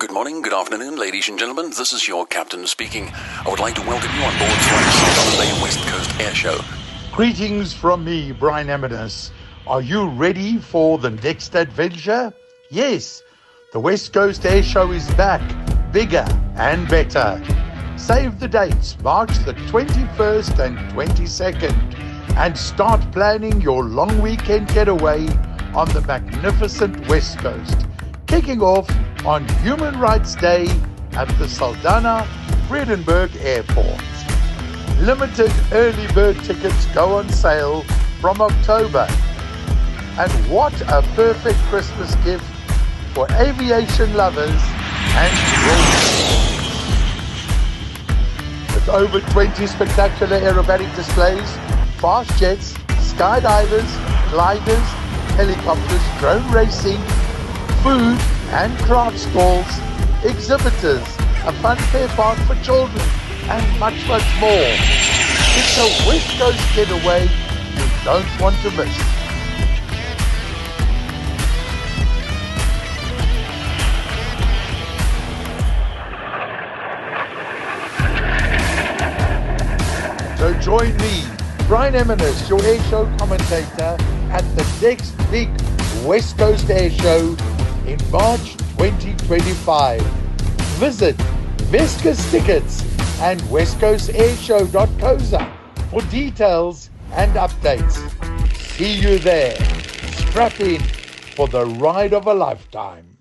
Good morning, good afternoon, ladies and gentlemen. This is your captain speaking. I would like to welcome you on board the Saldanha West Coast Air Show. Greetings from me, Brian Eminis. Are you ready for the next adventure? Yes, the West Coast Air Show is back, bigger and better. Save the dates, March the 21st and 22nd, and start planning your long weekend getaway on the magnificent West Coast, kicking off on Human Rights Day at the Saldanha Vredenburg Airport. Limited early bird tickets go on sale from October. And what a perfect Christmas gift for aviation lovers and children. With over 20 spectacular aerobatic displays, fast jets, skydivers, gliders, helicopters, drone racing, food and craft stalls, exhibitors, a fun fair park for children, and much, much more. It's a West Coast getaway you don't want to miss. So join me, Brian Eminis, your air show commentator, at the next big West Coast Air Show in March 2025. Visit Vescas Tickets and westcoastairshow.coza for details and updates. See you there. Strap in for the ride of a lifetime.